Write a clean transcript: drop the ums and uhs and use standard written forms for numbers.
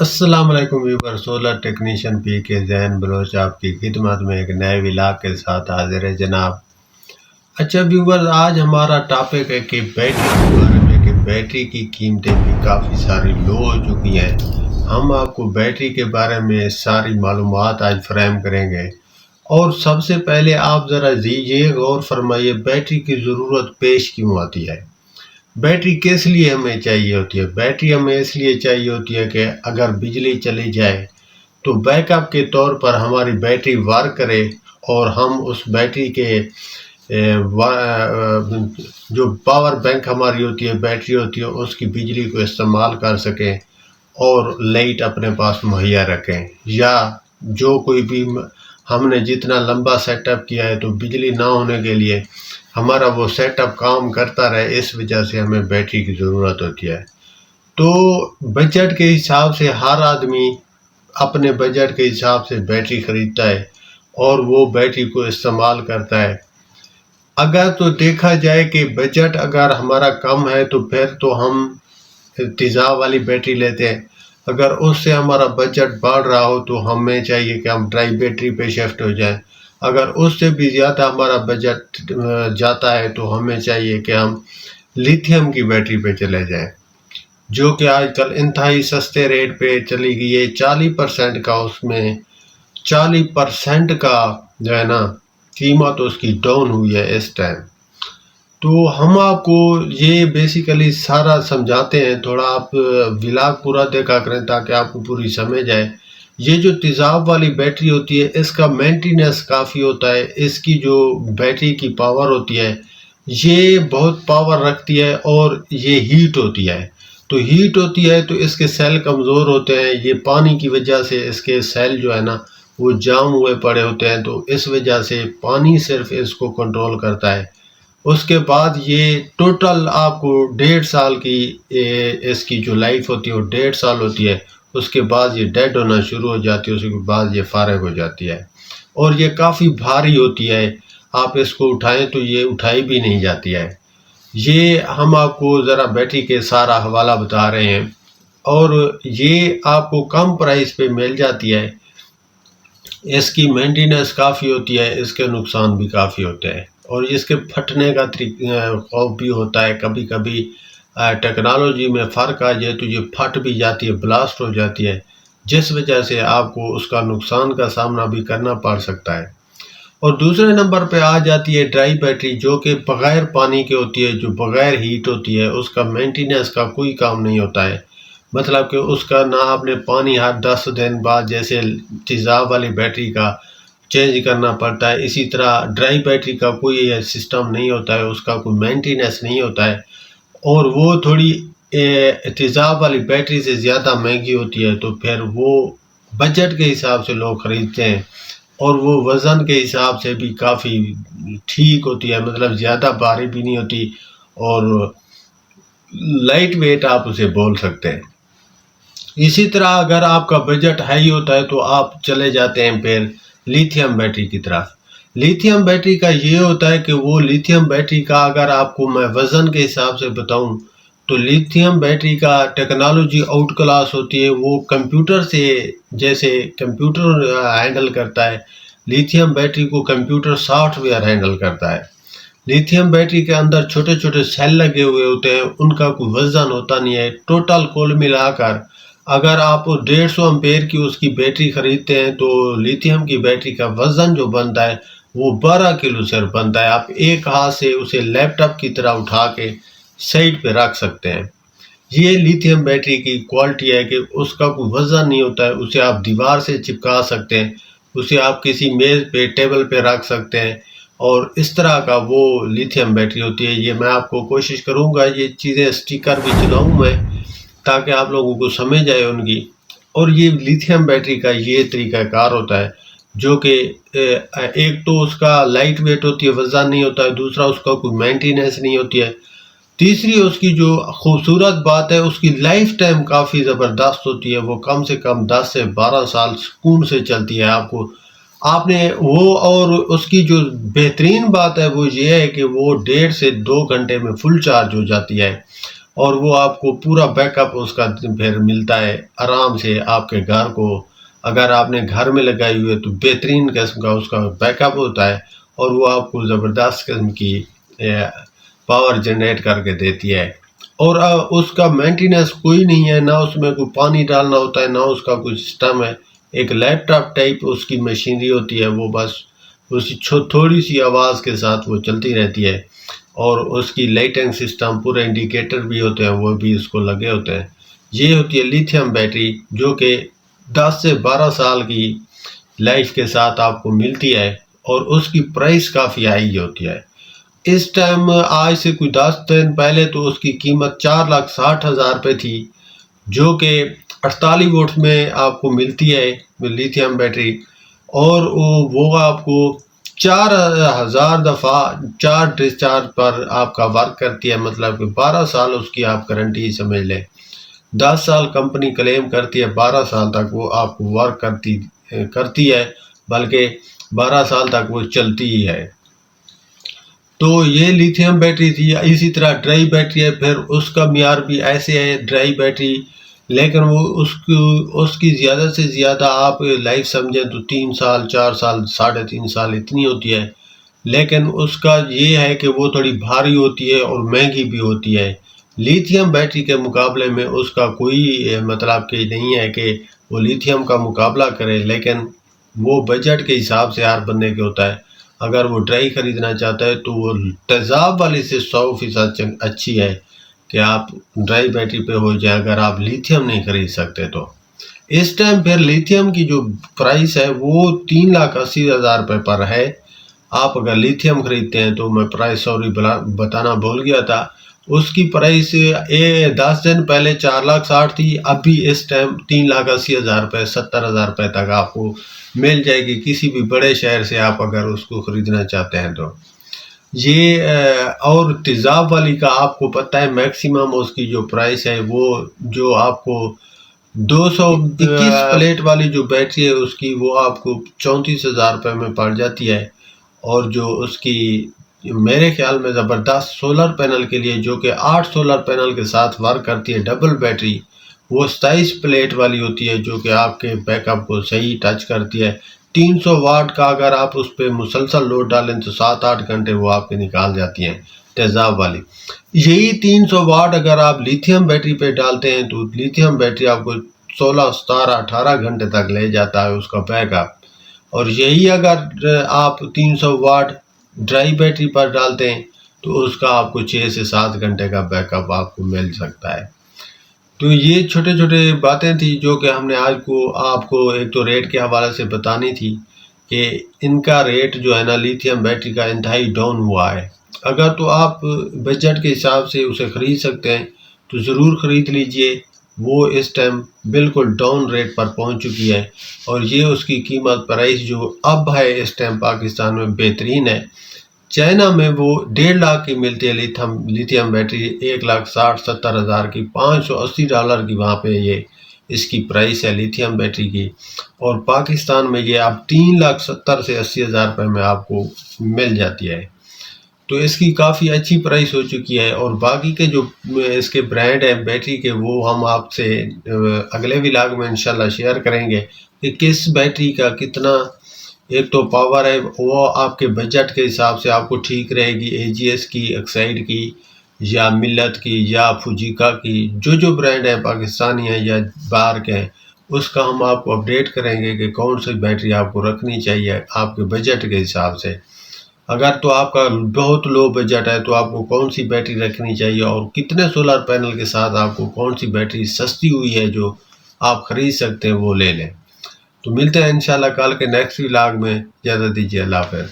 السلام علیکم ویور، solar technician پی کے ذہن بلوچ آپ کی خدمت میں ایک نئے ولاگ کے ساتھ حاضر ہے جناب۔ اچھا ویور، آج ہمارا ٹاپک ہے کہ بیٹری کے بارے میں، کہ بیٹری کی قیمتیں بھی کافی ساری لو ہو چکی ہیں۔ ہم آپ کو بیٹری کے بارے میں ساری معلومات آج فراہم کریں گے، اور سب سے پہلے آپ ذرا یہ غور فرمائیے، بیٹری کی ضرورت پیش کیوں آتی ہے؟ بیٹری کس لیے ہمیں چاہیے ہوتی ہے؟ بیٹری ہمیں اس لیے چاہیے ہوتی ہے کہ اگر بجلی چلی جائے تو بیک اپ کے طور پر ہماری بیٹری ورک کرے، اور ہم اس بیٹری کے جو پاور بینک ہماری ہوتی ہے، بیٹری ہوتی ہے، اس کی بجلی کو استعمال کر سکیں اور لائٹ اپنے پاس مہیا رکھیں، یا جو کوئی بھی ہم نے جتنا لمبا سیٹ اپ کیا ہے تو بجلی نہ ہونے کے لیے ہمارا وہ سیٹ اپ کام کرتا رہے، اس وجہ سے ہمیں بیٹری کی ضرورت ہوتی ہے۔ تو بجٹ کے حساب سے ہر آدمی اپنے بجٹ کے حساب سے بیٹری خریدتا ہے اور وہ بیٹری کو استعمال کرتا ہے۔ اگر تو دیکھا جائے کہ بجٹ اگر ہمارا کم ہے تو پھر تو ہم تیزاب والی بیٹری لیتے ہیں۔ اگر اس سے ہمارا بجٹ بڑھ رہا ہو تو ہمیں چاہیے کہ ہم ڈرائی بیٹری پہ شفٹ ہو جائیں۔ اگر اس سے بھی زیادہ ہمارا بجٹ جاتا ہے تو ہمیں چاہیے کہ ہم لیتھیم کی بیٹری پہ چلے جائیں، جو کہ آج کل انتہائی سستے ریٹ پہ چلی گئی ہے۔ 40% کا اس میں 40% کا جو ہے نا قیمت اس کی ڈاؤن ہوئی ہے اس ٹائم۔ تو ہم آپ کو یہ بیسیکلی سارا سمجھاتے ہیں، تھوڑا آپ ولاگ پورا دیکھا کریں تاکہ آپ کو پوری سمجھ آئے۔ یہ جو تیزاب والی بیٹری ہوتی ہے، اس کا مینٹیننس کافی ہوتا ہے، اس کی جو بیٹری کی پاور ہوتی ہے یہ بہت پاور رکھتی ہے، اور یہ ہیٹ ہوتی ہے۔ تو ہیٹ ہوتی ہے تو اس کے سیل کمزور ہوتے ہیں، یہ پانی کی وجہ سے اس کے سیل جو ہے نا وہ جام ہوئے پڑے ہوتے ہیں، تو اس وجہ سے پانی صرف اس کو کنٹرول کرتا ہے۔ اس کے بعد یہ ٹوٹل آپ کو 1.5 سال کی اس کی جو لائف ہوتی ہے وہ 1.5 سال ہوتی ہے۔ اس کے بعد یہ ڈیڈ ہونا شروع ہو جاتی ہے، اس کے بعد یہ فارغ ہو جاتی ہے، اور یہ کافی بھاری ہوتی ہے، آپ اس کو اٹھائیں تو یہ اٹھائی بھی نہیں جاتی ہے۔ یہ ہم آپ کو ذرا بیٹری کے سارا حوالہ بتا رہے ہیں، اور یہ آپ کو کم پرائس پہ مل جاتی ہے۔ اس کی مینٹیننس کافی ہوتی ہے، اس کے نقصان بھی کافی ہوتے ہیں، اور اس کے پھٹنے کا خوف بھی ہوتا ہے۔ کبھی کبھی ٹیکنالوجی میں فرق آ جائے تو یہ پھٹ بھی جاتی ہے، بلاسٹ ہو جاتی ہے، جس وجہ سے آپ کو اس کا نقصان کا سامنا بھی کرنا پڑ سکتا ہے۔ اور دوسرے نمبر پہ آ جاتی ہے ڈرائی بیٹری، جو کہ بغیر پانی کے ہوتی ہے، جو بغیر ہیٹ ہوتی ہے، اس کا مینٹیننس کا کوئی کام نہیں ہوتا ہے۔ مطلب کہ اس کا نہ آپ نے پانی ہر 10 دن بعد جیسے تیزاب والی بیٹری کا چینج کرنا پڑتا ہے، اسی طرح ڈرائی بیٹری کا کوئی سسٹم نہیں ہوتا ہے، اس کا کوئی مینٹیننس نہیں ہوتا ہے، اور وہ تھوڑی تیزاب والی بیٹری سے زیادہ مہنگی ہوتی ہے، تو پھر وہ بجٹ کے حساب سے لوگ خریدتے ہیں، اور وہ وزن کے حساب سے بھی کافی ٹھیک ہوتی ہے، مطلب زیادہ بھاری بھی نہیں ہوتی، اور لائٹ ویٹ آپ اسے بول سکتے ہیں۔ اسی طرح اگر آپ کا بجٹ ہائی ہوتا ہے تو آپ چلے جاتے ہیں پھر لیتھیم بیٹری کی طرف۔ لیتھیم بیٹری کا یہ ہوتا ہے کہ وہ لیتھیم بیٹری کا اگر آپ کو میں وزن کے حساب سے بتاؤں تو لیتھیم بیٹری کا ٹیکنالوجی آؤٹ کلاس ہوتی ہے، وہ کمپیوٹر سے، جیسے کمپیوٹر ہینڈل کرتا ہے، لیتھیم بیٹری کو کمپیوٹر سافٹ ویئر ہینڈل کرتا ہے۔ لیتھیم بیٹری کے اندر چھوٹے چھوٹے سیل لگے ہوئے ہوتے ہیں، ان کا کوئی وزن ہوتا نہیں ہے۔ ٹوٹل کل ملا کر اگر آپ 150 امپیر کی اس کی بیٹری خریدتے ہیں تو لیتھیم کی بیٹری کا وزن جو بنتا ہے وہ 12 کلو صرف بنتا ہے۔ آپ ایک ہاتھ سے اسے لیپ ٹاپ کی طرح اٹھا کے سائڈ پہ رکھ سکتے ہیں۔ یہ لیتھیم بیٹری کی کوالٹی ہے کہ اس کا کوئی وزن نہیں ہوتا ہے، اسے آپ دیوار سے چپکا سکتے ہیں، اسے آپ کسی میز پہ ٹیبل پہ رکھ سکتے ہیں، اور اس طرح کا وہ لیتھیم بیٹری ہوتی ہے۔ یہ میں آپ کو کوشش کروں گا، یہ چیزیں سٹیکر بھی چلاؤں میں تاکہ آپ لوگوں کو سمجھ آئے ان کی۔ اور یہ لیتھیم بیٹری کا یہ طریقہ کار ہوتا ہے، جو کہ ایک تو اس کا لائٹ ویٹ ہوتی ہے، وزن نہیں ہوتا ہے، دوسرا اس کا کوئی مینٹیننس نہیں ہوتی ہے، تیسری اس کی جو خوبصورت بات ہے اس کی لائف ٹائم کافی زبردست ہوتی ہے، وہ کم سے کم 10 سے 12 سال سکون سے چلتی ہے آپ نے وہ۔ اور اس کی جو بہترین بات ہے وہ یہ ہے کہ وہ 1.5 سے 2 گھنٹے میں فل چارج ہو جاتی ہے، اور وہ آپ کو پورا بیک اپ اس کا پھر ملتا ہے آرام سے آپ کے گھر کو. اگر آپ نے گھر میں لگائی ہوئی ہے تو بہترین قسم کا اس کا بیک اپ ہوتا ہے اور وہ آپ کو زبردست قسم کی پاور جنریٹ کر کے دیتی ہے. اور اس کا مینٹیننس کوئی نہیں ہے، نہ اس میں کوئی پانی ڈالنا ہوتا ہے، نہ اس کا کوئی سسٹم ہے. ایک لیپ ٹاپ ٹائپ اس کی مشینری ہوتی ہے، وہ بس اس کی تھوڑی سی آواز کے ساتھ وہ چلتی رہتی ہے. اور اس کی لائٹنگ سسٹم پورے انڈیکیٹر بھی ہوتے ہیں، وہ بھی اس کو لگے ہوتے ہیں. یہ ہوتی ہے لیتھیم بیٹری، جو کہ 10 سے 12 سال کی لائف کے ساتھ آپ کو ملتی ہے اور اس کی پرائس کافی ہائی ہوتی ہے. اس ٹائم آج سے کوئی 10 دن پہلے تو اس کی قیمت 4,60,000 روپے تھی، جو کہ 48 وولٹ میں آپ کو ملتی ہے لیتھیم بیٹری. اور وہ آپ کو 4,000 دفعہ 4 ڈسچارج پر آپ کا ورک کرتی ہے، مطلب کہ 12 سال اس کی آپ گارنٹی سمجھ لیں. 10 سال کمپنی کلیم کرتی ہے، 12 سال تک وہ آپ کو ورک کرتی ہے، بلکہ 12 سال تک وہ چلتی ہی ہے. تو یہ لیتھیم بیٹری تھی. اسی طرح ڈرائی بیٹری ہے، پھر اس کا معیار بھی ایسے ہے ڈرائی بیٹری، لیکن وہ اس کی زیادہ سے زیادہ آپ لائف سمجھیں تو 3 سال 4 سال 3.5 سال اتنی ہوتی ہے. لیکن اس کا یہ ہے کہ وہ تھوڑی بھاری ہوتی ہے اور مہنگی بھی ہوتی ہے. لیتھیم بیٹری کے مقابلے میں اس کا کوئی مطلب کہ نہیں ہے کہ وہ لیتھیم کا مقابلہ کرے، لیکن وہ بجٹ کے حساب سے ہر بندے کے ہوتا ہے. اگر وہ ڈرائی خریدنا چاہتا ہے تو وہ تیزاب والی سے 100% اچھی ہے کہ آپ ڈرائی بیٹری پہ ہو جائے اگر آپ لیتھیم نہیں خرید سکتے تو. اس ٹائم پھر لیتھیم کی جو پرائس ہے وہ 3,80,000 روپے پر ہے. آپ اگر لیتھیم خریدتے ہیں تو میں پرائس بتانا بھول گیا تھا، اس کی پرائس 10 دن پہلے 4,60,000 تھی، ابھی اس ٹائم 3,80,000 روپے 70,000 روپے تک آپ کو مل جائے گی کسی بھی بڑے شہر سے آپ اگر اس کو خریدنا چاہتے ہیں تو. یہ اور تیزاب والی کا آپ کو پتہ ہے میکسیمم اس کی جو پرائس ہے وہ جو آپ کو 221 پلیٹ والی جو بیٹری ہے اس کی وہ آپ کو 34,000 روپے میں پڑ جاتی ہے. اور جو اس کی میرے خیال میں زبردست سولر پینل کے لیے، جو کہ 8 سولر پینل کے ساتھ ورک کرتی ہے ڈبل بیٹری، وہ 27 پلیٹ والی ہوتی ہے، جو کہ آپ کے بیک اپ کو صحیح ٹچ کرتی ہے. 300 واٹ کا اگر آپ اس پہ مسلسل لوڈ ڈالیں تو 7-8 گھنٹے وہ آپ کے نکال جاتی ہیں تیزاب والی. یہی 300 واٹ اگر آپ لیتھیم بیٹری پہ ڈالتے ہیں تو لیتھیم بیٹری آپ کو 16, 17, 18 گھنٹے تک لے جاتا ہے اس کا بیک اپ. اور یہی اگر آپ 300 واٹ ڈرائی بیٹری پر ڈالتے ہیں تو اس کا آپ کو 6 سے 7 گھنٹے کا بیک اپ آپ کو مل سکتا ہے. تو یہ چھوٹے چھوٹے باتیں تھی جو کہ ہم نے آج آپ کو ایک تو ریٹ کے حوالے سے بتانی تھی کہ ان کا ریٹ جو ہے نا لیتھیم بیٹری کا انتہائی ڈاؤن ہوا ہے. اگر تو آپ بجٹ کے حساب سے اسے خرید سکتے ہیں تو ضرور خرید لیجئے. وہ اس ٹائم بالکل ڈاؤن ریٹ پر پہنچ چکی ہے اور یہ اس کی قیمت پرائس جو اب ہے اس ٹائم پاکستان میں بہترین ہے. چائنا میں وہ 1.5 لاکھ کی ملتی ہے لیتھیم بیٹری، 1,60,70,000 کی، $580 کی وہاں پہ یہ اس کی پرائس ہے لیتھیم بیٹری کی. اور پاکستان میں یہ اب 3,70,000 سے 80,000 روپے میں آپ کو مل جاتی ہے. تو اس کی کافی اچھی پرائس ہو چکی ہے. اور باقی کے جو اس کے برانڈ ہیں بیٹری کے وہ ہم آپ سے اگلے ولاگ میں انشاءاللہ شیئر کریں گے کہ کس بیٹری کا کتنا ایک تو پاور ہے، وہ آپ کے بجٹ کے حساب سے آپ کو ٹھیک رہے گی. AGS کی، ایکسائڈ کی، یا ملت کی، یا فوجیکا کی، جو برانڈ ہیں پاکستانی ہیں یا باہر کے ہیں، اس کا ہم آپ کو اپڈیٹ کریں گے کہ کون سی بیٹری آپ کو رکھنی چاہیے آپ کے بجٹ کے حساب سے. اگر تو آپ کا بہت لو بجٹ ہے تو آپ کو کون سی بیٹری رکھنی چاہیے اور کتنے سولر پینل کے ساتھ آپ کو کون سی بیٹری سستی ہوئی ہے جو آپ خرید سکتے ہیں وہ لے لیں. تو ملتے ہیں انشاءاللہ کل کے نیکسٹ ولاگ میں. اجازت دیجیے، اللہ حافظ.